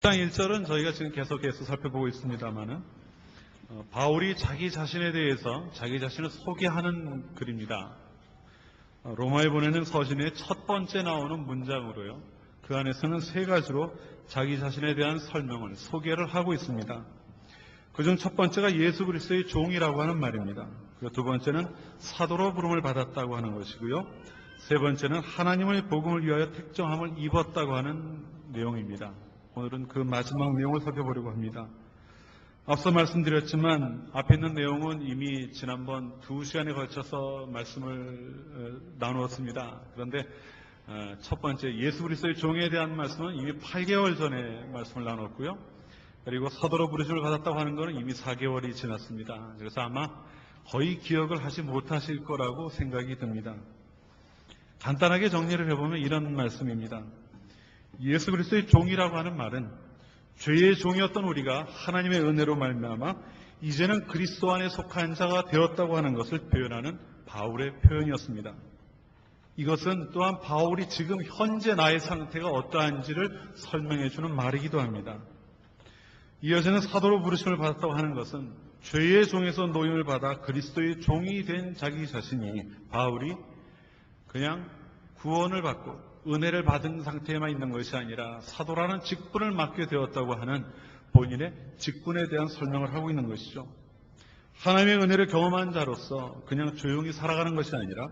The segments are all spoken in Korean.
1장 1절은 저희가 지금 계속해서 살펴보고 있습니다만은 바울이 자기 자신에 대해서 자기 자신을 소개하는 글입니다. 로마에 보내는 서신의 첫 번째 나오는 문장으로요. 그 안에서는 세 가지로 자기 자신에 대한 설명을 소개를 하고 있습니다. 그중 첫 번째가 예수 그리스도의 종이라고 하는 말입니다. 그리고 두 번째는 사도로 부름을 받았다고 하는 것이고요. 세 번째는 하나님의 복음을 위하여 택정함을 입었다고 하는 내용입니다. 오늘은 그 마지막 내용을 살펴보려고 합니다. 앞서 말씀드렸지만 앞에 있는 내용은 이미 지난번 2시간에 걸쳐서 말씀을 나누었습니다. 그런데 첫 번째 예수 그리스도의 종에 대한 말씀은 이미 8개월 전에 말씀을 나눴고요. 그리고 사도로 부르심을 받았다고 하는 것은 이미 4개월이 지났습니다. 그래서 아마 거의 기억을 하지 못하실 거라고 생각이 듭니다. 간단하게 정리를 해보면 이런 말씀입니다. 예수 그리스도의 종이라고 하는 말은 죄의 종이었던 우리가 하나님의 은혜로 말미암아 이제는 그리스도 안에 속한 자가 되었다고 하는 것을 표현하는 바울의 표현이었습니다. 이것은 또한 바울이 지금 현재 나의 상태가 어떠한지를 설명해 주는 말이기도 합니다. 이어지는 사도로 부르심을 받았다고 하는 것은 죄의 종에서 노임을 받아 그리스도의 종이 된 자기 자신이 바울이 그냥 구원을 받고 은혜를 받은 상태에만 있는 것이 아니라 사도라는 직분을 맡게 되었다고 하는 본인의 직분에 대한 설명을 하고 있는 것이죠. 하나님의 은혜를 경험한 자로서 그냥 조용히 살아가는 것이 아니라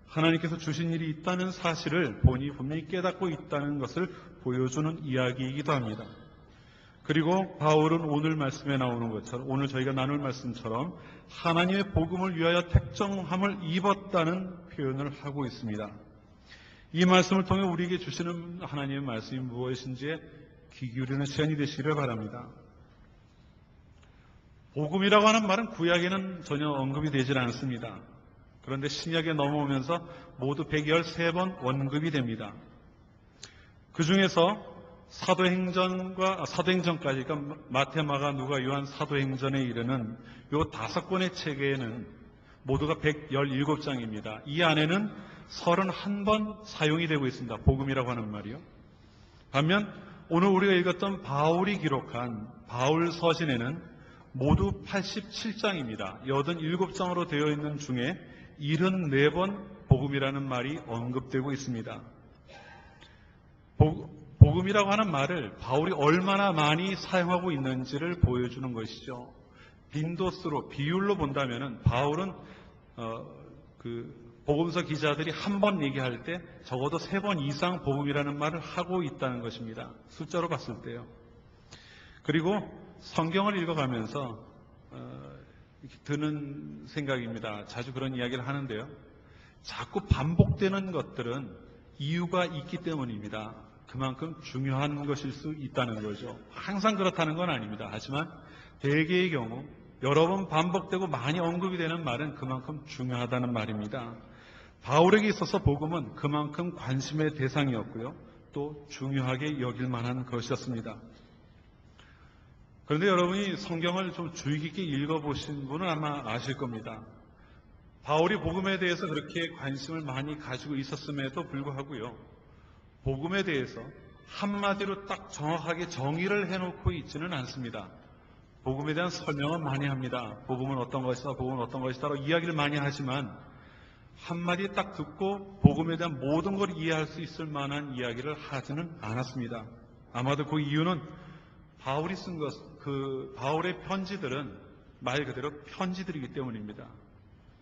하나님께서 주신 일이 있다는 사실을 본인이 분명히 깨닫고 있다는 것을 보여주는 이야기이기도 합니다. 그리고 바울은 오늘 말씀에 나오는 것처럼 오늘 저희가 나눌 말씀처럼 하나님의 복음을 위하여 택정함을 입었다는 표현을 하고 있습니다. 이 말씀을 통해 우리에게 주시는 하나님의 말씀이 무엇인지에 귀 기울이는 시간이 되시기를 바랍니다. 복음이라고 하는 말은 구약에는 전혀 언급이 되질 않습니다. 그런데 신약에 넘어오면서 모두 113번 언급이 됩니다. 그 중에서 사도행전까지, 그러니까 마태, 마가, 누가, 요한, 사도행전에 이르는 요 5권의 책에는 모두가 117장입니다. 이 안에는 31번 사용이 되고 있습니다. 복음이라고 하는 말이요. 반면 오늘 우리가 읽었던 바울이 기록한 바울 서신에는 모두 87장입니다. 87장으로 되어 있는 중에 74번 복음이라는 말이 언급되고 있습니다. 복음이라고 하는 말을 바울이 얼마나 많이 사용하고 있는지를 보여주는 것이죠. 빈도수로, 비율로 본다면 바울은 복음서 기자들이 한 번 얘기할 때 적어도 3번 이상 복음이라는 말을 하고 있다는 것입니다. 숫자로 봤을 때요. 그리고 성경을 읽어가면서 드는 생각입니다. 자주 그런 이야기를 하는데요. 자꾸 반복되는 것들은 이유가 있기 때문입니다. 그만큼 중요한 것일 수 있다는 거죠. 항상 그렇다는 건 아닙니다. 하지만 대개의 경우 여러 번 반복되고 많이 언급이 되는 말은 그만큼 중요하다는 말입니다. 바울에게 있어서 복음은 그만큼 관심의 대상이었고요. 또 중요하게 여길 만한 것이었습니다. 그런데 여러분이 성경을 좀 주의 깊게 읽어보신 분은 아마 아실 겁니다. 바울이 복음에 대해서 그렇게 관심을 많이 가지고 있었음에도 불구하고요. 복음에 대해서 한마디로 딱 정확하게 정의를 해놓고 있지는 않습니다. 복음에 대한 설명은 많이 합니다. 복음은 어떤 것이다, 복음은 어떤 것이다라고 이야기를 많이 하지만 한마디 딱 듣고 복음에 대한 모든 걸 이해할 수 있을 만한 이야기를 하지는 않았습니다. 아마도 그 이유는 바울이 쓴 바울의 편지들은 말 그대로 편지들이기 때문입니다.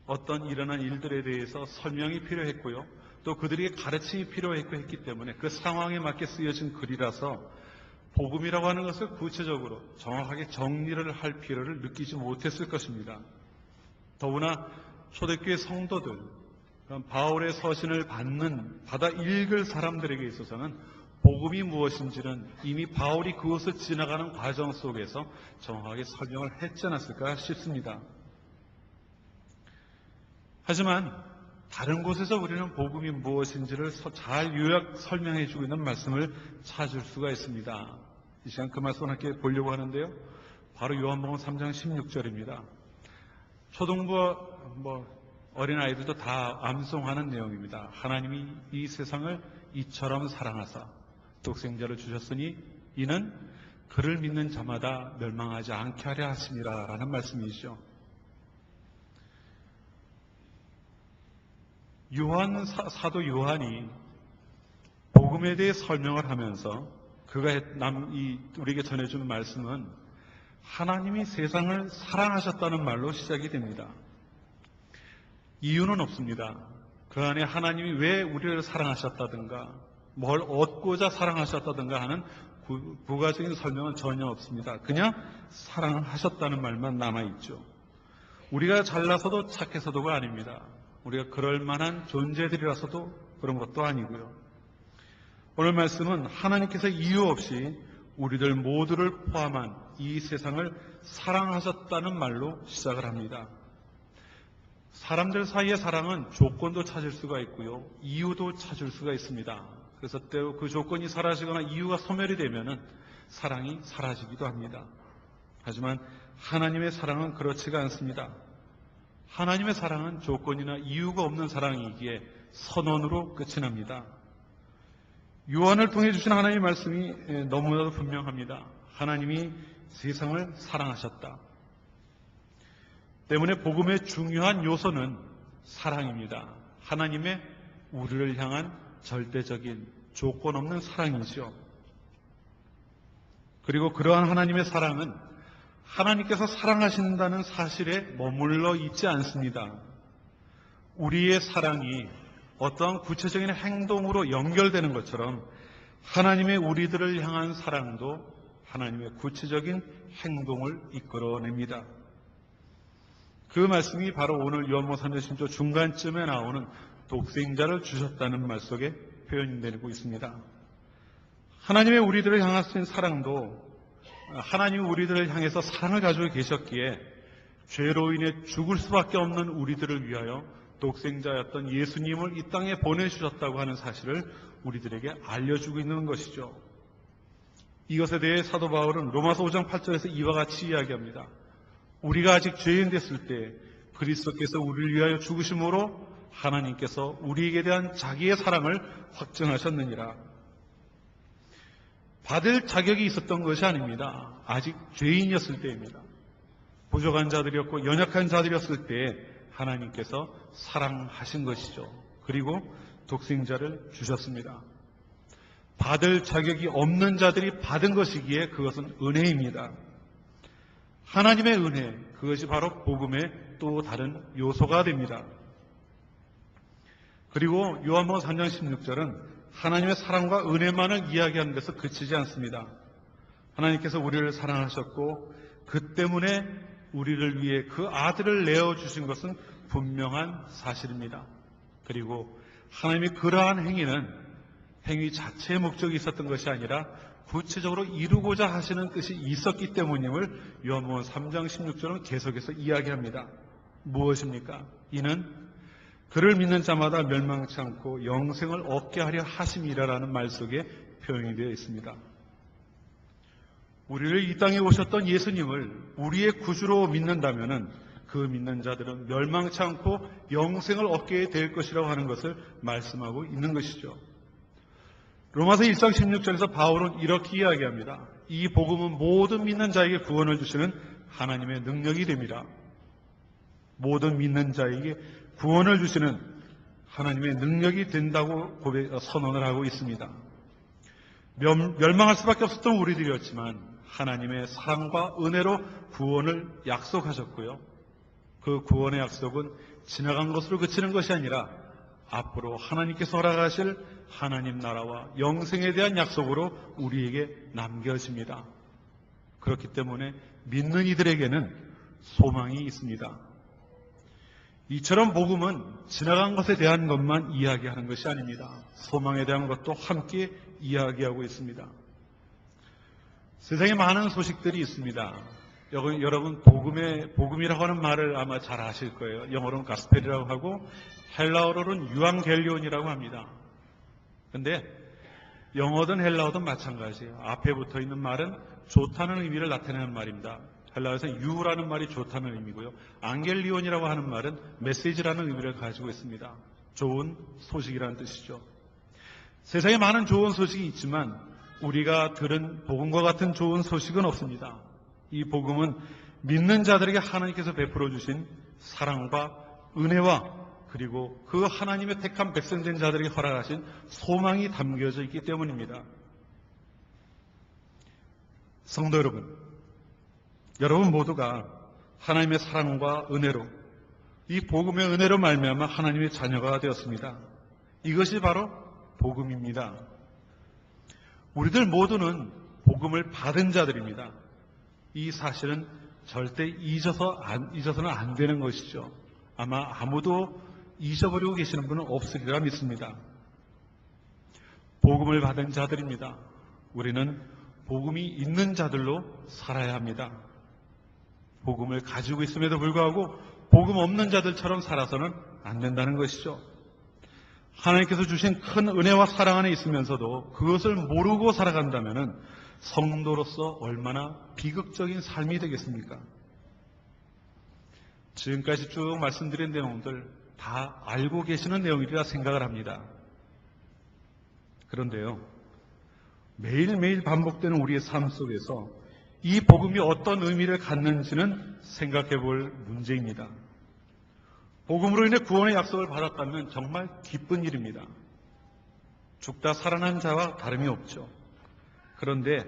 어떤 일어난 일들에 대해서 설명이 필요했고요. 또 그들에게 가르침이 필요했고 했기 때문에 그 상황에 맞게 쓰여진 글이라서 복음이라고 하는 것을 구체적으로 정확하게 정리를 할 필요를 느끼지 못했을 것입니다. 더구나 초대교회 성도들, 바울의 서신을 받아 읽을 사람들에게 있어서는 복음이 무엇인지는 이미 바울이 그것을 지나가는 과정 속에서 정확하게 설명을 했지 않았을까 싶습니다. 하지만 다른 곳에서 우리는 복음이 무엇인지를 잘 요약 설명해주고 있는 말씀을 찾을 수가 있습니다. 이 시간 그 말씀을 함께 보려고 하는데요. 바로 요한복음 3장 16절입니다. 초등부 어린아이들도 다 암송하는 내용입니다. 하나님이 이 세상을 이처럼 사랑하사 독생자를 주셨으니 이는 그를 믿는 자마다 멸망하지 않게 하려 하심이라 라는 말씀이죠. 사도 요한이 복음에 대해 설명을 하면서 그가 우리에게 전해준 말씀은 하나님이 세상을 사랑하셨다는 말로 시작이 됩니다. 이유는 없습니다. 그 안에 하나님이 왜 우리를 사랑하셨다든가 뭘 얻고자 사랑하셨다든가 하는 부가적인 설명은 전혀 없습니다. 그냥 사랑하셨다는 말만 남아있죠. 우리가 잘나서도 착해서도가 아닙니다. 우리가 그럴 만한 존재들이라서도 그런 것도 아니고요. 오늘 말씀은 하나님께서 이유 없이 우리들 모두를 포함한 이 세상을 사랑하셨다는 말로 시작을 합니다. 사람들 사이의 사랑은 조건도 찾을 수가 있고요. 이유도 찾을 수가 있습니다. 그래서 때로 그 조건이 사라지거나 이유가 소멸이 되면은 사랑이 사라지기도 합니다. 하지만 하나님의 사랑은 그렇지가 않습니다. 하나님의 사랑은 조건이나 이유가 없는 사랑이기에 선언으로 끝이 납니다. 요한을 통해 주신 하나님의 말씀이 너무나도 분명합니다. 하나님이 세상을 사랑하셨다. 때문에 복음의 중요한 요소는 사랑입니다. 하나님의 우리를 향한 절대적인 조건 없는 사랑이죠. 그리고 그러한 하나님의 사랑은 하나님께서 사랑하신다는 사실에 머물러 있지 않습니다. 우리의 사랑이 어떠한 구체적인 행동으로 연결되는 것처럼 하나님의 우리들을 향한 사랑도 하나님의 구체적인 행동을 이끌어냅니다. 그 말씀이 바로 오늘 요한복음 3장 10절 중간쯤에 나오는 독생자를 주셨다는 말 속에 표현이 되고 있습니다. 하나님의 우리들을 향하신 사랑도 하나님이 우리들을 향해서 사랑을 가지고 계셨기에 죄로 인해 죽을 수밖에 없는 우리들을 위하여 독생자였던 예수님을 이 땅에 보내주셨다고 하는 사실을 우리들에게 알려주고 있는 것이죠. 이것에 대해 사도 바울은 로마서 5장 8절에서 이와 같이 이야기합니다. 우리가 아직 죄인 됐을 때 그리스도께서 우리를 위하여 죽으심으로 하나님께서 우리에게 대한 자기의 사랑을 확증하셨느니라. 받을 자격이 있었던 것이 아닙니다. 아직 죄인이었을 때입니다. 부족한 자들이었고 연약한 자들이었을 때 하나님께서 사랑하신 것이죠. 그리고 독생자를 주셨습니다. 받을 자격이 없는 자들이 받은 것이기에 그것은 은혜입니다. 하나님의 은혜, 그것이 바로 복음의 또 다른 요소가 됩니다. 그리고 요한복음 3장 16절은 하나님의 사랑과 은혜만을 이야기하는 데서 그치지 않습니다. 하나님께서 우리를 사랑하셨고 그 때문에 우리를 위해 그 아들을 내어주신 것은 분명한 사실입니다. 그리고 하나님의 그러한 행위 자체의 목적이 있었던 것이 아니라 구체적으로 이루고자 하시는 뜻이 있었기 때문임을 요한복음 3장 16절은 계속해서 이야기합니다. 무엇입니까? 이는 그를 믿는 자마다 멸망치 않고 영생을 얻게 하려 하심이라라는 말 속에 표현이 되어 있습니다. 우리를 이 땅에 오셨던 예수님을 우리의 구주로 믿는다면 그 믿는 자들은 멸망치 않고 영생을 얻게 될 것이라고 하는 것을 말씀하고 있는 것이죠. 로마서 1장 16절에서 바울은 이렇게 이야기합니다. 이 복음은 모든 믿는 자에게 구원을 주시는 하나님의 능력이 됩니다. 모든 믿는 자에게 구원을 주시는 하나님의 능력이 된다고 선언을 하고 있습니다. 멸망할 수밖에 없었던 우리들이었지만 하나님의 사랑과 은혜로 구원을 약속하셨고요. 그 구원의 약속은 지나간 것으로 그치는 것이 아니라 앞으로 하나님께서 허락하실 하나님 나라와 영생에 대한 약속으로 우리에게 남겨집니다. 그렇기 때문에 믿는 이들에게는 소망이 있습니다. 이처럼 복음은 지나간 것에 대한 것만 이야기하는 것이 아닙니다. 소망에 대한 것도 함께 이야기하고 있습니다. 세상에 많은 소식들이 있습니다. 여러분 복음이라고 하는 말을 아마 잘 아실 거예요. 영어로는 가스펠이라고 하고 헬라어로는 유앙겔리온이라고 합니다. 그런데 영어든 헬라어든 마찬가지예요. 앞에 붙어 있는 말은 좋다는 의미를 나타내는 말입니다. 헬라어에서 유라는 말이 좋다는 의미고요. 앙겔리온이라고 하는 말은 메시지라는 의미를 가지고 있습니다. 좋은 소식이라는 뜻이죠. 세상에 많은 좋은 소식이 있지만 우리가 들은 복음과 같은 좋은 소식은 없습니다. 이 복음은 믿는 자들에게 하나님께서 베풀어 주신 사랑과 은혜와 그리고 그 하나님의 택한 백성된 자들에게 허락하신 소망이 담겨져 있기 때문입니다. 성도 여러분, 여러분 모두가 하나님의 사랑과 은혜로 이 복음의 은혜로 말미암아 하나님의 자녀가 되었습니다. 이것이 바로 복음입니다. 우리들 모두는 복음을 받은 자들입니다. 이 사실은 절대 잊어서는 안 되는 것이죠. 아마 아무도 잊어버리고 계시는 분은 없으리라 믿습니다. 복음을 받은 자들입니다. 우리는 복음이 있는 자들로 살아야 합니다. 복음을 가지고 있음에도 불구하고 복음 없는 자들처럼 살아서는 안 된다는 것이죠. 하나님께서 주신 큰 은혜와 사랑 안에 있으면서도 그것을 모르고 살아간다면 성도로서 얼마나 비극적인 삶이 되겠습니까? 지금까지 쭉 말씀드린 내용들 다 알고 계시는 내용이라 생각을 합니다. 그런데요, 매일매일 반복되는 우리의 삶 속에서 이 복음이 어떤 의미를 갖는지는 생각해 볼 문제입니다. 복음으로 인해 구원의 약속을 받았다면 정말 기쁜 일입니다. 죽다 살아난 자와 다름이 없죠. 그런데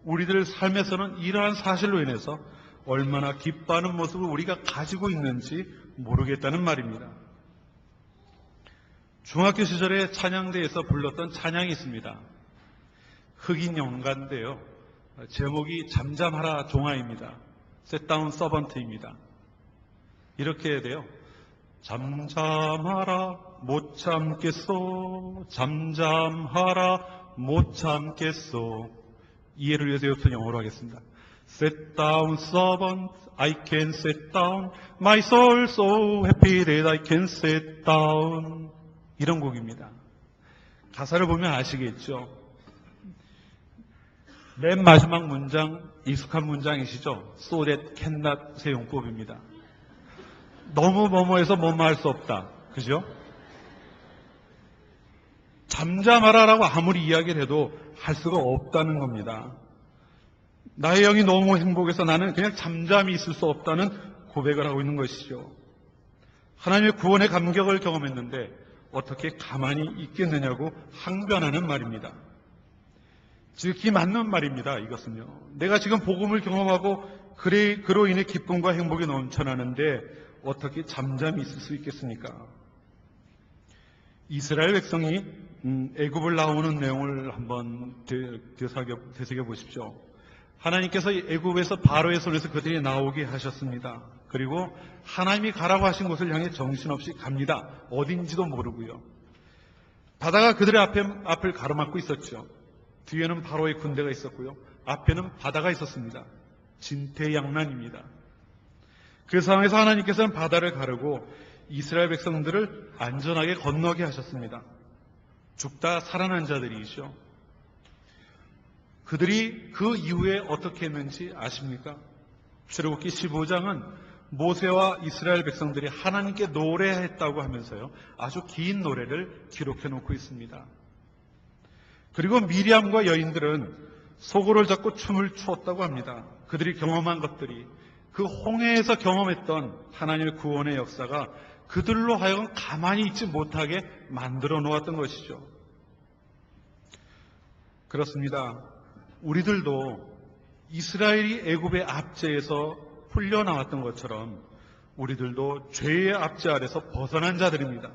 우리들 삶에서는 이러한 사실로 인해서 얼마나 기뻐하는 모습을 우리가 가지고 있는지 모르겠다는 말입니다. 중학교 시절에 찬양대에서 불렀던 찬양이 있습니다. 흑인 연가인데요. 제목이 잠잠하라 종아입니다. Sit down servant입니다. 이렇게 해야 돼요. 잠잠하라 못 참겠소. 잠잠하라 못 참겠소. 이해를 위해서 여기서 영어로 하겠습니다. Sit down servant, I can sit down. My soul so happy that I can sit down. 이런 곡입니다. 가사를 보면 아시겠죠? 맨 마지막 문장, 익숙한 문장이시죠? So that cannot 새 용법입니다. 너무 뭐뭐해서 뭐뭐 할 수 없다. 그죠? 잠잠하라라고 아무리 이야기를 해도 할 수가 없다는 겁니다. 나의 영이 너무 행복해서 나는 그냥 잠잠히 있을 수 없다는 고백을 하고 있는 것이죠. 하나님의 구원의 감격을 경험했는데 어떻게 가만히 있겠느냐고 항변하는 말입니다. 지극히 맞는 말입니다. 이것은요. 내가 지금 복음을 경험하고 그로 인해 기쁨과 행복이 넘쳐나는데 어떻게 잠잠히 있을 수 있겠습니까? 이스라엘 백성이 애굽을 나오는 내용을 한번 되새겨 보십시오. 하나님께서 애굽에서 바로의 손에서 그들이 나오게 하셨습니다. 그리고 하나님이 가라고 하신 곳을 향해 정신없이 갑니다. 어딘지도 모르고요. 바다가 그들의 앞을 가로막고 있었죠. 뒤에는 바로의 군대가 있었고요. 앞에는 바다가 있었습니다. 진퇴양난입니다. 그 상황에서 하나님께서는 바다를 가르고 이스라엘 백성들을 안전하게 건너게 하셨습니다. 죽다 살아난 자들이죠. 그들이 그 이후에 어떻게 했는지 아십니까? 출애굽기 15장은 모세와 이스라엘 백성들이 하나님께 노래했다고 하면서요. 아주 긴 노래를 기록해 놓고 있습니다. 그리고 미리암과 여인들은 소고를 잡고 춤을 추었다고 합니다. 그들이 경험한 것들이 그 홍해에서 경험했던 하나님의 구원의 역사가 그들로 하여금 가만히 있지 못하게 만들어 놓았던 것이죠. 그렇습니다. 우리들도 이스라엘이 애굽의 압제에서 풀려나왔던 것처럼 우리들도 죄의 압제 아래서 벗어난 자들입니다.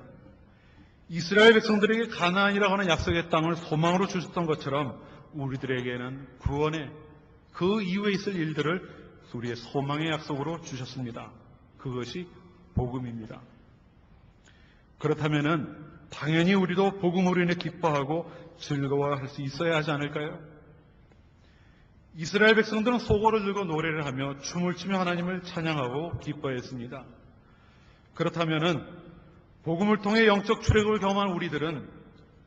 이스라엘 백성들에게 가나안이라고 하는 약속의 땅을 소망으로 주셨던 것처럼 우리들에게는 구원의 그 이후에 있을 일들을 우리의 소망의 약속으로 주셨습니다. 그것이 복음입니다. 그렇다면 당연히 우리도 복음으로 인해 기뻐하고 즐거워할 수 있어야 하지 않을까요? 이스라엘 백성들은 소고를 들고 노래를 하며 춤을 추며 하나님을 찬양하고 기뻐했습니다. 그렇다면 복음을 통해 영적 출애굽을 경험한 우리들은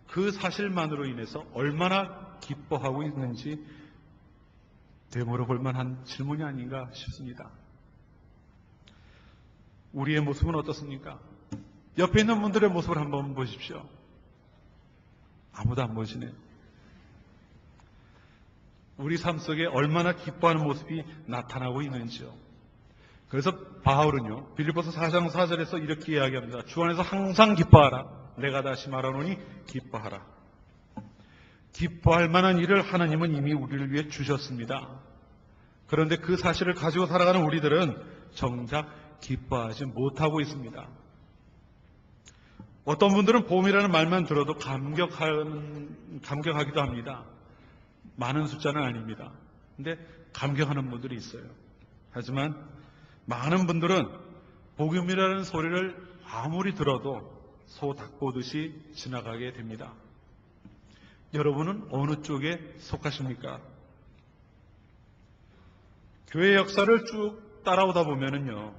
그 사실만으로 인해서 얼마나 기뻐하고 있는지 되물어 볼 만한 질문이 아닌가 싶습니다. 우리의 모습은 어떻습니까? 옆에 있는 분들의 모습을 한번 보십시오. 아무도 안 보시네요. 우리 삶 속에 얼마나 기뻐하는 모습이 나타나고 있는지요. 그래서 바울은요, 빌립보서 4장 4절에서 이렇게 이야기합니다. 주 안에서 항상 기뻐하라. 내가 다시 말하노니 기뻐하라. 기뻐할 만한 일을 하나님은 이미 우리를 위해 주셨습니다. 그런데 그 사실을 가지고 살아가는 우리들은 정작 기뻐하지 못하고 있습니다. 어떤 분들은 봄이라는 말만 들어도 감격하기도 합니다. 많은 숫자는 아닙니다. 근데 감격하는 분들이 있어요. 하지만 많은 분들은 복음이라는 소리를 아무리 들어도 소 닭보듯이 지나가게 됩니다. 여러분은 어느 쪽에 속하십니까? 교회 역사를 쭉 따라오다 보면은요,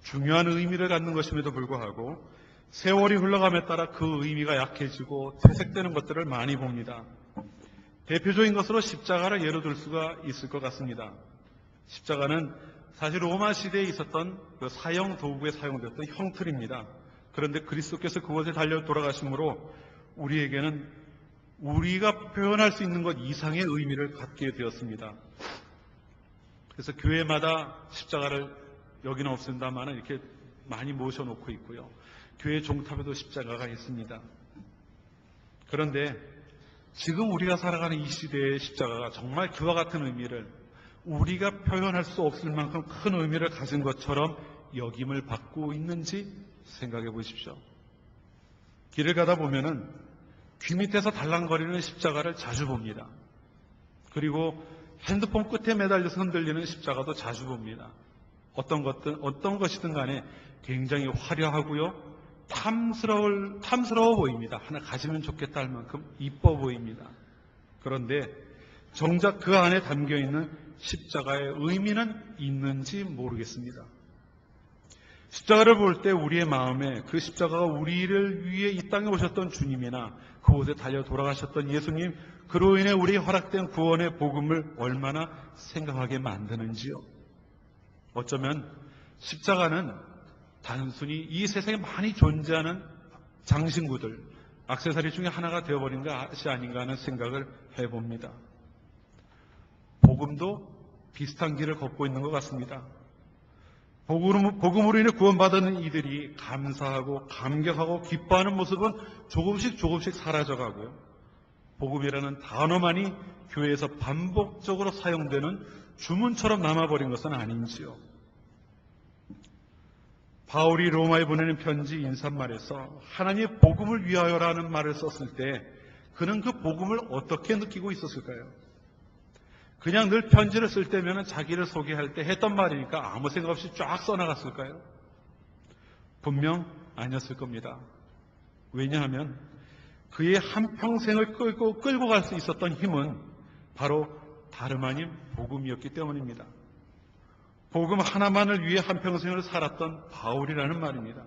중요한 의미를 갖는 것임에도 불구하고 세월이 흘러감에 따라 그 의미가 약해지고 퇴색되는 것들을 많이 봅니다. 대표적인 것으로 십자가를 예로 들 수가 있을 것 같습니다. 십자가는 사실 로마 시대에 있었던 그 사형 도구에 사용됐던 형틀입니다. 그런데 그리스도께서 그것에 달려 돌아가심으로 우리에게는 우리가 표현할 수 있는 것 이상의 의미를 갖게 되었습니다. 그래서 교회마다 십자가를 여기는 없습니다만 이렇게 많이 모셔놓고 있고요. 교회 종탑에도 십자가가 있습니다. 그런데 지금 우리가 살아가는 이 시대의 십자가가 정말 그와 같은 의미를 우리가 표현할 수 없을 만큼 큰 의미를 가진 것처럼 여김을 받고 있는지 생각해 보십시오. 길을 가다 보면은 귀 밑에서 달랑거리는 십자가를 자주 봅니다. 그리고 핸드폰 끝에 매달려서 흔들리는 십자가도 자주 봅니다. 어떤 것이든 간에 굉장히 화려하고요. 탐스러워 보입니다. 하나 가지면 좋겠다 할 만큼 이뻐 보입니다. 그런데 정작 그 안에 담겨있는 십자가의 의미는 있는지 모르겠습니다. 십자가를 볼 때 우리의 마음에 그 십자가가 우리를 위해 이 땅에 오셨던 주님이나 그곳에 달려 돌아가셨던 예수님, 그로 인해 우리에게 허락된 구원의 복음을 얼마나 생각하게 만드는지요. 어쩌면 십자가는 단순히 이 세상에 많이 존재하는 장신구들, 액세서리 중에 하나가 되어버린 것이 아닌가 하는 생각을 해봅니다. 복음도 비슷한 길을 걷고 있는 것 같습니다. 복음으로 인해 구원받은 이들이 감사하고 감격하고 기뻐하는 모습은 조금씩 사라져가고요. 복음이라는 단어만이 교회에서 반복적으로 사용되는 주문처럼 남아버린 것은 아닌지요. 바울이 로마에 보내는 편지 인사말에서 하나님의 복음을 위하여라는 말을 썼을 때 그는 그 복음을 어떻게 느끼고 있었을까요? 그냥 늘 편지를 쓸 때면 자기를 소개할 때 했던 말이니까 아무 생각 없이 쫙 써나갔을까요? 분명 아니었을 겁니다. 왜냐하면 그의 한평생을 끌고 갈 수 있었던 힘은 바로 다름 아닌 복음이었기 때문입니다. 복음 하나만을 위해 한평생을 살았던 바울이라는 말입니다.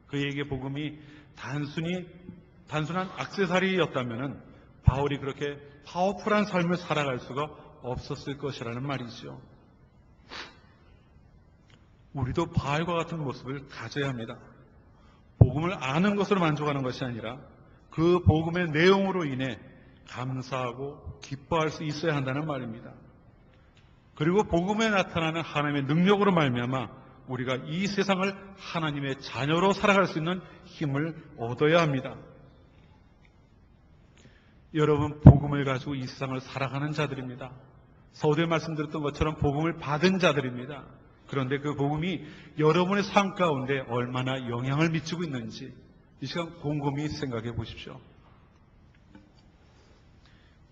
그에게 복음이 단순한 액세서리였다면 바울이 그렇게 파워풀한 삶을 살아갈 수가 없었을 것이라는 말이죠. 우리도 바울과 같은 모습을 가져야 합니다. 복음을 아는 것으로 만족하는 것이 아니라 그 복음의 내용으로 인해 감사하고 기뻐할 수 있어야 한다는 말입니다. 그리고 복음에 나타나는 하나님의 능력으로 말미암아 우리가 이 세상을 하나님의 자녀로 살아갈 수 있는 힘을 얻어야 합니다. 여러분, 복음을 가지고 이 세상을 살아가는 자들입니다. 서두에 말씀드렸던 것처럼 복음을 받은 자들입니다. 그런데 그 복음이 여러분의 삶 가운데 얼마나 영향을 미치고 있는지 이 시간 곰곰이 생각해 보십시오.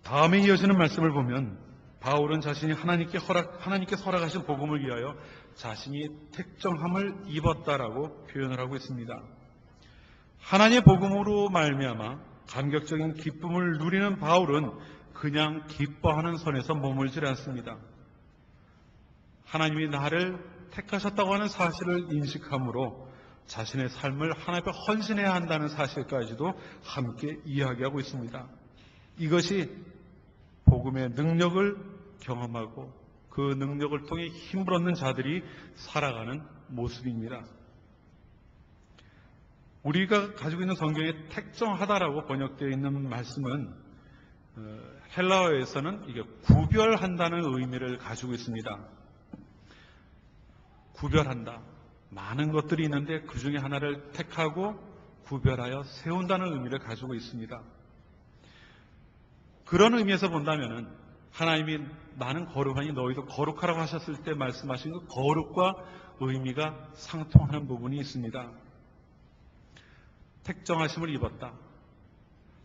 다음에 이어지는 말씀을 보면 바울은 자신이 하나님께서 허락하신 복음을 위하여 자신이 택정함을 입었다라고 표현을 하고 있습니다. 하나님의 복음으로 말미암아 감격적인 기쁨을 누리는 바울은 그냥 기뻐하는 선에서 머물지 않습니다. 하나님이 나를 택하셨다고 하는 사실을 인식함으로 자신의 삶을 하나님 앞에 헌신해야 한다는 사실까지도 함께 이야기하고 있습니다. 이것이 복음의 능력을 경험하고 그 능력을 통해 힘을 얻는 자들이 살아가는 모습입니다. 우리가 가지고 있는 성경에 택정하다라고 번역되어 있는 말씀은 헬라어에서는 이게 구별한다는 의미를 가지고 있습니다. 구별한다. 많은 것들이 있는데 그 중에 하나를 택하고 구별하여 세운다는 의미를 가지고 있습니다. 그런 의미에서 본다면은 하나님이 나는 거룩하니 너희도 거룩하라고 하셨을 때 말씀하신 그 거룩과 의미가 상통하는 부분이 있습니다. 택정하심을 입었다.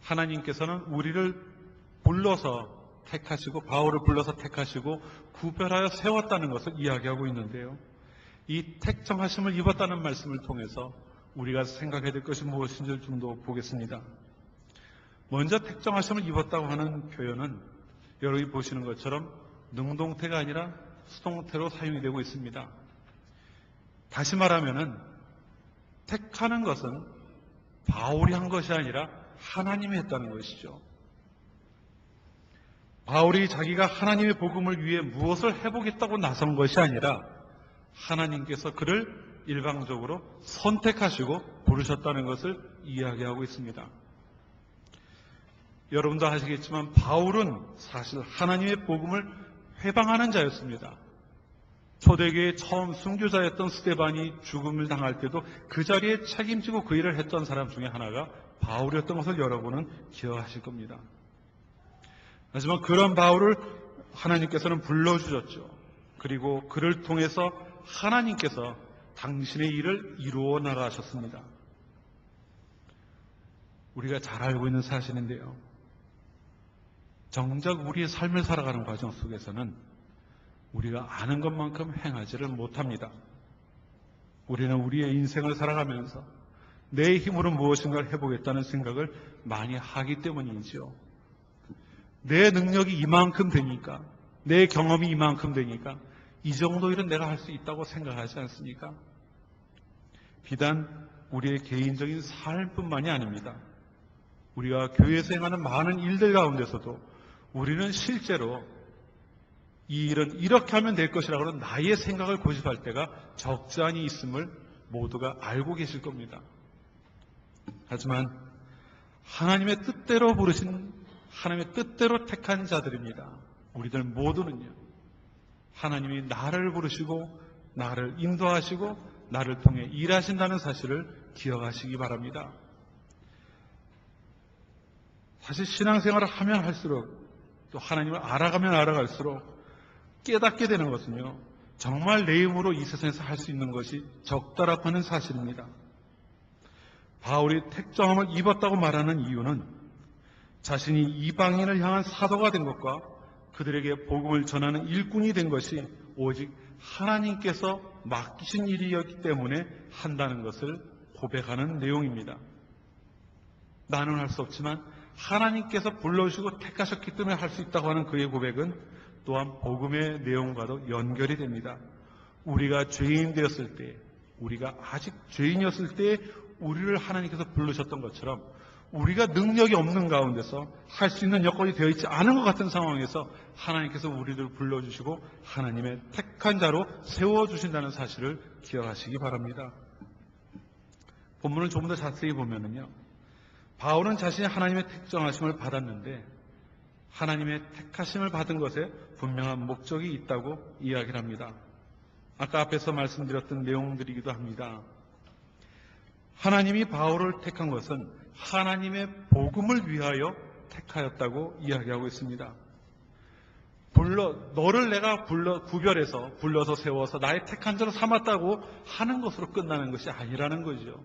하나님께서는 우리를 불러서 택하시고 바울을 불러서 택하시고 구별하여 세웠다는 것을 이야기하고 있는데요. 이 택정하심을 입었다는 말씀을 통해서 우리가 생각해야 될 것이 무엇인지를 좀 더 보겠습니다. 먼저 택정하심을 입었다고 하는 표현은 여러분이 보시는 것처럼 능동태가 아니라 수동태로 사용이 되고 있습니다. 다시 말하면은 택하는 것은 바울이 한 것이 아니라 하나님이 했다는 것이죠. 바울이 자기가 하나님의 복음을 위해 무엇을 해보겠다고 나선 것이 아니라 하나님께서 그를 일방적으로 선택하시고 부르셨다는 것을 이야기하고 있습니다. 여러분도 아시겠지만 바울은 사실 하나님의 복음을 회방하는 자였습니다. 초대교회의 처음 순교자였던 스데반이 죽음을 당할 때도 그 자리에 책임지고 그 일을 했던 사람 중에 하나가 바울이었던 것을 여러분은 기억하실 겁니다. 하지만 그런 바울을 하나님께서는 불러주셨죠. 그리고 그를 통해서 하나님께서 당신의 일을 이루어 나가셨습니다. 우리가 잘 알고 있는 사실인데요. 정작 우리의 삶을 살아가는 과정 속에서는 우리가 아는 것만큼 행하지를 못합니다. 우리는 우리의 인생을 살아가면서 내 힘으로 무엇인가를 해보겠다는 생각을 많이 하기 때문이지요. 내 능력이 이만큼 되니까, 내 경험이 이만큼 되니까 이 정도 일은 내가 할 수 있다고 생각하지 않습니까? 비단 우리의 개인적인 삶뿐만이 아닙니다. 우리가 교회에서 행하는 많은 일들 가운데서도 우리는 실제로 이 일은 이렇게 하면 될 것이라고 하는 나의 생각을 고집할 때가 적지 않이 있음을 모두가 알고 계실 겁니다. 하지만 하나님의 뜻대로 부르신, 하나님의 뜻대로 택한 자들입니다. 우리들 모두는요, 하나님이 나를 부르시고 나를 인도하시고 나를 통해 일하신다는 사실을 기억하시기 바랍니다. 사실 신앙생활을 하면 할수록 또 하나님을 알아가면 알아갈수록 깨닫게 되는 것은요, 정말 내 힘으로 이 세상에서 할 수 있는 것이 적다라고 하는 사실입니다. 바울이 택정함을 입었다고 말하는 이유는 자신이 이방인을 향한 사도가 된 것과 그들에게 복음을 전하는 일꾼이 된 것이 오직 하나님께서 맡기신 일이었기 때문에 한다는 것을 고백하는 내용입니다. 나는 할 수 없지만 하나님께서 불러주시고 택하셨기 때문에 할 수 있다고 하는 그의 고백은 또한 복음의 내용과도 연결이 됩니다. 우리가 죄인 되었을 때, 우리가 아직 죄인이었을 때 우리를 하나님께서 부르셨던 것처럼 우리가 능력이 없는 가운데서 할 수 있는 여건이 되어 있지 않은 것 같은 상황에서 하나님께서 우리를 불러주시고 하나님의 택한 자로 세워주신다는 사실을 기억하시기 바랍니다. 본문을 조금 더 자세히 보면은요, 바울은 자신이 하나님의 택정하심을 받았는데 하나님의 택하심을 받은 것에 분명한 목적이 있다고 이야기를 합니다. 아까 앞에서 말씀드렸던 내용들이기도 합니다. 하나님이 바울을 택한 것은 하나님의 복음을 위하여 택하였다고 이야기하고 있습니다. 너를 내가 구별해서 불러서 세워서 나의 택한 자로 삼았다고 하는 것으로 끝나는 것이 아니라는 거죠.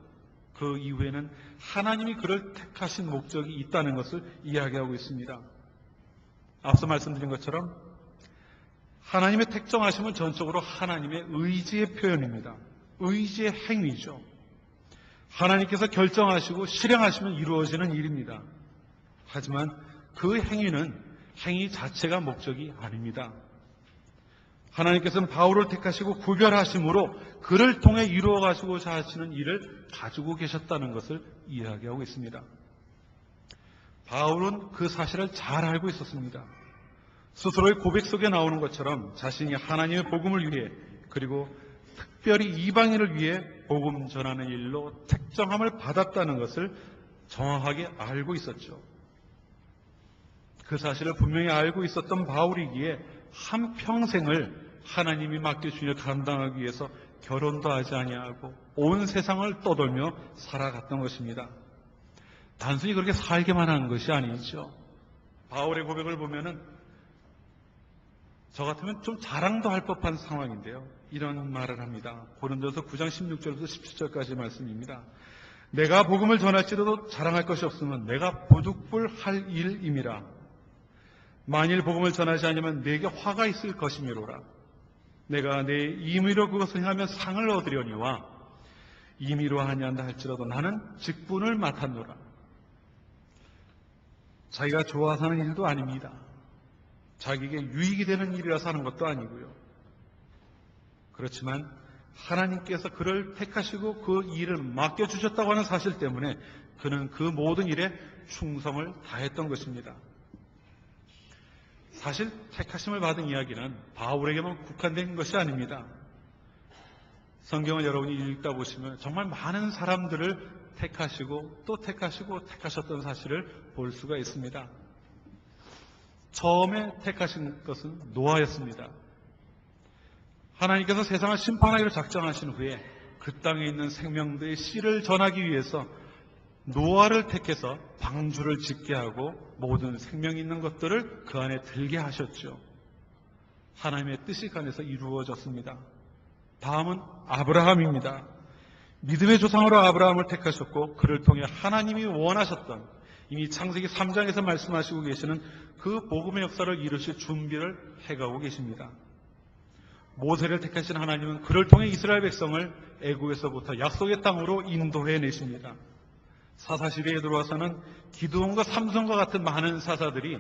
그 이후에는 하나님이 그를 택하신 목적이 있다는 것을 이야기하고 있습니다. 앞서 말씀드린 것처럼 하나님의 택정하심은 전적으로 하나님의 의지의 표현입니다. 의지의 행위죠. 하나님께서 결정하시고 실행하시면 이루어지는 일입니다. 하지만 그 행위는 행위 자체가 목적이 아닙니다. 하나님께서는 바울을 택하시고 구별하심으로 그를 통해 이루어가시고자 하시는 일을 가지고 계셨다는 것을 이야기하고 있습니다. 바울은 그 사실을 잘 알고 있었습니다. 스스로의 고백 속에 나오는 것처럼 자신이 하나님의 복음을 위해 그리고 특별히 이방인을 위해 복음 전하는 일로 택정함을 받았다는 것을 정확하게 알고 있었죠. 그 사실을 분명히 알고 있었던 바울이기에 한평생을 하나님이 맡겨주신 일을 감당하기 위해서 결혼도 하지 아니하고 온 세상을 떠돌며 살아갔던 것입니다. 단순히 그렇게 살기만 한 것이 아니죠. 바울의 고백을 보면은 저 같으면 좀 자랑도 할 법한 상황인데요. 이런 말을 합니다. 고린도서 9장 16절부터 17절까지 말씀입니다. 내가 복음을 전할지라도 자랑할 것이 없으면 내가 부득불할 일임이라. 만일 복음을 전하지 않으면 내게 화가 있을 것이미로라. 내가 내 임의로 그것을 행하면 상을 얻으려니와 임의로 하냐 한다 할지라도 나는 직분을 맡았노라. 자기가 좋아서 하는 일도 아닙니다. 자기에게 유익이 되는 일이라서 하는 것도 아니고요. 그렇지만 하나님께서 그를 택하시고 그 일을 맡겨주셨다고 하는 사실 때문에 그는 그 모든 일에 충성을 다했던 것입니다. 사실 택하심을 받은 이야기는 바울에게만 국한된 것이 아닙니다. 성경을 여러분이 읽다 보시면 정말 많은 사람들을 택하시고 또 택하시고 택하셨던 사실을 볼 수가 있습니다. 처음에 택하신 것은 노아였습니다. 하나님께서 세상을 심판하기로 작정하신 후에 그 땅에 있는 생명들의 씨를 전하기 위해서 노아를 택해서 방주를 짓게 하고 모든 생명이 있는 것들을 그 안에 들게 하셨죠. 하나님의 뜻이 그 안에서 이루어졌습니다. 다음은 아브라함입니다. 믿음의 조상으로 아브라함을 택하셨고 그를 통해 하나님이 원하셨던 이미 창세기 3장에서 말씀하시고 계시는 그 복음의 역사를 이루실 준비를 해가고 계십니다. 모세를 택하신 하나님은 그를 통해 이스라엘 백성을 애굽에서부터 약속의 땅으로 인도해내십니다. 사사시대에 들어와서는 기드온과 삼손과 같은 많은 사사들이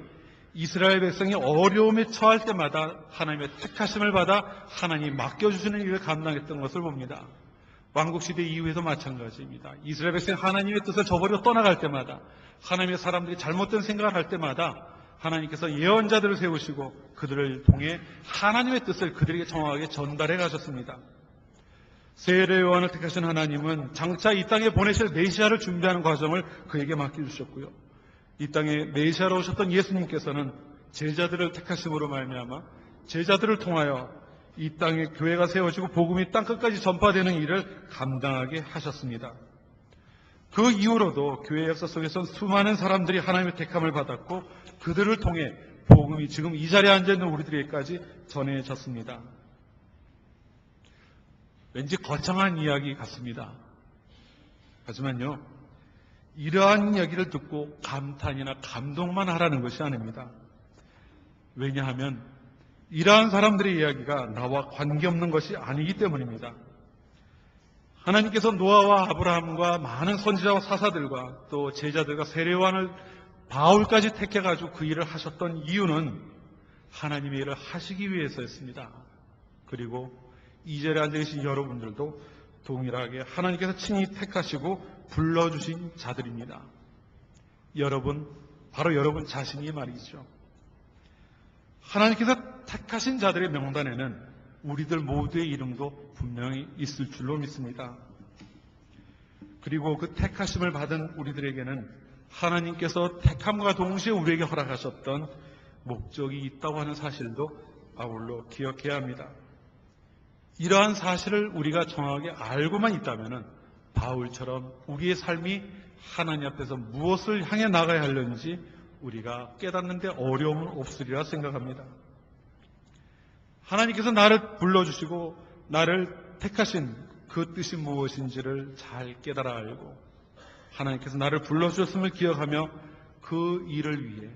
이스라엘 백성이 어려움에 처할 때마다 하나님의 택하심을 받아 하나님이 맡겨주시는 일을 감당했던 것을 봅니다. 왕국시대 이후에도 마찬가지입니다. 이스라엘 백성이 하나님의 뜻을 저버리고 떠나갈 때마다 하나님의 사람들이 잘못된 생각을 할 때마다 하나님께서 예언자들을 세우시고 그들을 통해 하나님의 뜻을 그들에게 정확하게 전달해 가셨습니다. 세례 요한을 택하신 하나님은 장차 이 땅에 보내실 메시아를 준비하는 과정을 그에게 맡겨주셨고요. 이 땅에 메시아로 오셨던 예수님께서는 제자들을 택하심으로 말미암아 제자들을 통하여 이 땅에 교회가 세워지고 복음이 땅끝까지 전파되는 일을 감당하게 하셨습니다. 그 이후로도 교회 역사 속에서는 수많은 사람들이 하나님의 택함을 받았고 그들을 통해 복음이 지금 이 자리에 앉아있는 우리들에게까지 전해졌습니다. 왠지 거창한 이야기 같습니다. 하지만요, 이러한 이야기를 듣고 감탄이나 감동만 하라는 것이 아닙니다. 왜냐하면 이러한 사람들의 이야기가 나와 관계없는 것이 아니기 때문입니다. 하나님께서 노아와 아브라함과 많은 선지자와 사사들과 또 제자들과 세례요한을 바울까지 택해가지고 그 일을 하셨던 이유는 하나님의 일을 하시기 위해서였습니다. 그리고 이 자리에 앉아 계신 여러분들도 동일하게 하나님께서 친히 택하시고 불러주신 자들입니다. 여러분, 바로 여러분 자신이 말이죠. 하나님께서 택하신 자들의 명단에는 우리들 모두의 이름도 분명히 있을 줄로 믿습니다. 그리고 그 택하심을 받은 우리들에게는 하나님께서 택함과 동시에 우리에게 허락하셨던 목적이 있다고 하는 사실도 아울러 기억해야 합니다. 이러한 사실을 우리가 정확하게 알고만 있다면 바울처럼 우리의 삶이 하나님 앞에서 무엇을 향해 나가야 하는지 우리가 깨닫는데 어려움은 없으리라 생각합니다. 하나님께서 나를 불러주시고 나를 택하신 그 뜻이 무엇인지를 잘 깨달아 알고 하나님께서 나를 불러주셨음을 기억하며 그 일을 위해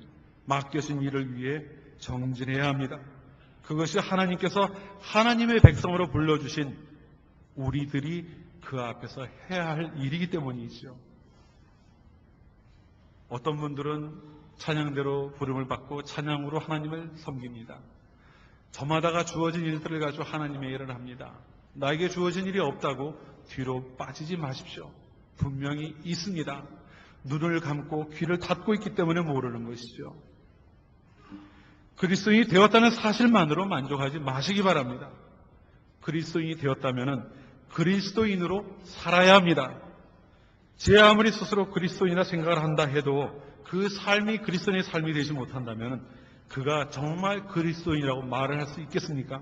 맡겨진 일을 위해 정진해야 합니다. 그것이 하나님께서 하나님의 백성으로 불러주신 우리들이 그 앞에서 해야 할 일이기 때문이죠. 어떤 분들은 찬양대로 부름을 받고 찬양으로 하나님을 섬깁니다. 저마다가 주어진 일들을 가지고 하나님의 일을 합니다. 나에게 주어진 일이 없다고 뒤로 빠지지 마십시오. 분명히 있습니다. 눈을 감고 귀를 닫고 있기 때문에 모르는 것이죠. 그리스도인이 되었다는 사실만으로 만족하지 마시기 바랍니다. 그리스도인이 되었다면 그리스도인으로 살아야 합니다. 제 아무리 스스로 그리스도인이라 생각을 한다 해도 그 삶이 그리스도인의 삶이 되지 못한다면 그가 정말 그리스도인이라고 말을 할 수 있겠습니까?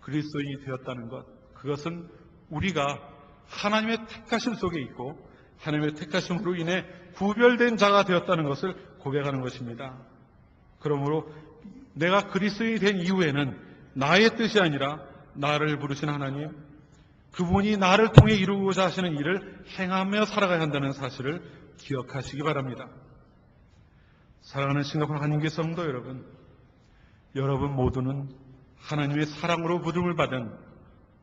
그리스도인이 되었다는 것, 그것은 우리가 하나님의 택하심 속에 있고 하나님의 택하심으로 인해 구별된 자가 되었다는 것을 고백하는 것입니다. 그러므로 내가 그리스도인이 된 이후에는 나의 뜻이 아니라 나를 부르신 하나님, 그분이 나를 통해 이루고자 하시는 일을 행하며 살아가야 한다는 사실을 기억하시기 바랍니다. 사랑하는 싱가포르 한인교회 성도 여러분, 여러분 모두는 하나님의 사랑으로 부름을 받은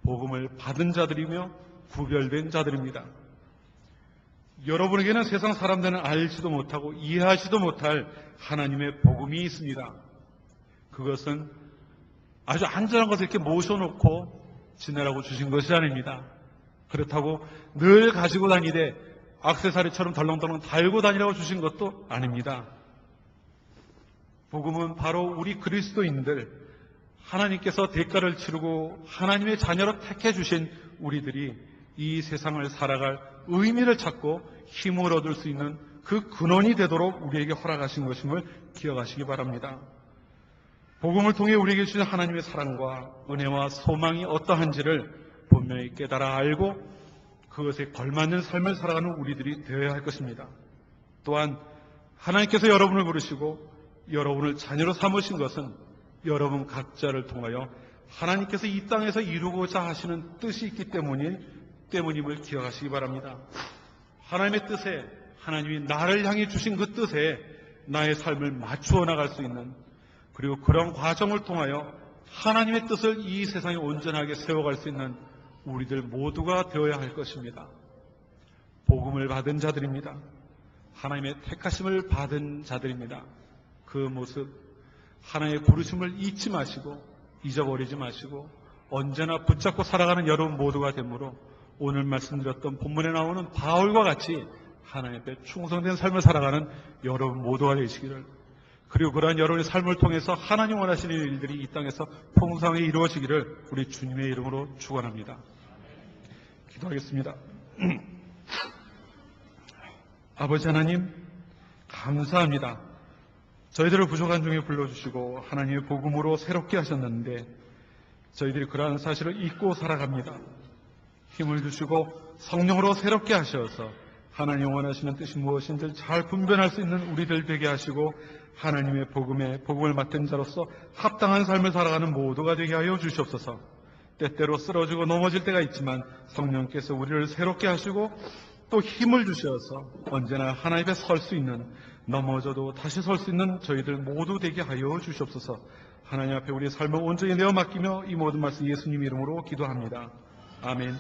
복음을 받은 자들이며 구별된 자들입니다. 여러분에게는 세상 사람들은 알지도 못하고 이해하지도 못할 하나님의 복음이 있습니다. 그것은 아주 안전한 것을 이렇게 모셔놓고 지내라고 주신 것이 아닙니다. 그렇다고 늘 가지고 다니되 액세서리처럼 덜렁덜렁 달고 다니라고 주신 것도 아닙니다. 복음은 바로 우리 그리스도인들, 하나님께서 대가를 치르고 하나님의 자녀로 택해 주신 우리들이 이 세상을 살아갈 의미를 찾고 힘을 얻을 수 있는 그 근원이 되도록 우리에게 허락하신 것임을 기억하시기 바랍니다. 복음을 통해 우리에게 주신 하나님의 사랑과 은혜와 소망이 어떠한지를 분명히 깨달아 알고 그것에 걸맞는 삶을 살아가는 우리들이 되어야 할 것입니다. 또한 하나님께서 여러분을 부르시고 여러분을 자녀로 삼으신 것은 여러분 각자를 통하여 하나님께서 이 땅에서 이루고자 하시는 뜻이 있기 때문임을 기억하시기 바랍니다. 하나님의 뜻에, 하나님이 나를 향해 주신 그 뜻에 나의 삶을 맞추어 나갈 수 있는, 그리고 그런 과정을 통하여 하나님의 뜻을 이 세상에 온전하게 세워갈 수 있는 우리들 모두가 되어야 할 것입니다. 복음을 받은 자들입니다. 하나님의 택하심을 받은 자들입니다. 그 모습, 하나님의 부르심을 잊지 마시고 잊어버리지 마시고 언제나 붙잡고 살아가는 여러분 모두가 되므로 오늘 말씀드렸던 본문에 나오는 바울과 같이 하나님 앞에 충성된 삶을 살아가는 여러분 모두가 되시기를, 그리고 그러한 여러분의 삶을 통해서 하나님 원하시는 일들이 이 땅에서 풍성하게 이루어지기를 우리 주님의 이름으로 축원합니다. 기도하겠습니다. 아버지 하나님, 감사합니다. 저희들을 부족한 중에 불러주시고 하나님의 복음으로 새롭게 하셨는데 저희들이 그러한 사실을 잊고 살아갑니다. 힘을 주시고 성령으로 새롭게 하셔서 하나님 원하시는 뜻이 무엇인지 잘 분별할 수 있는 우리들 되게 하시고 하나님의 복음을 맡은 자로서 합당한 삶을 살아가는 모두가 되게 하여 주시옵소서. 때때로 쓰러지고 넘어질 때가 있지만 성령께서 우리를 새롭게 하시고 또 힘을 주셔서 언제나 하나님 앞에 설 수 있는, 넘어져도 다시 설 수 있는 저희들 모두 되게 하여 주시옵소서. 하나님 앞에 우리의 삶을 온전히 내어 맡기며 이 모든 말씀 예수님 이름으로 기도합니다. 아멘.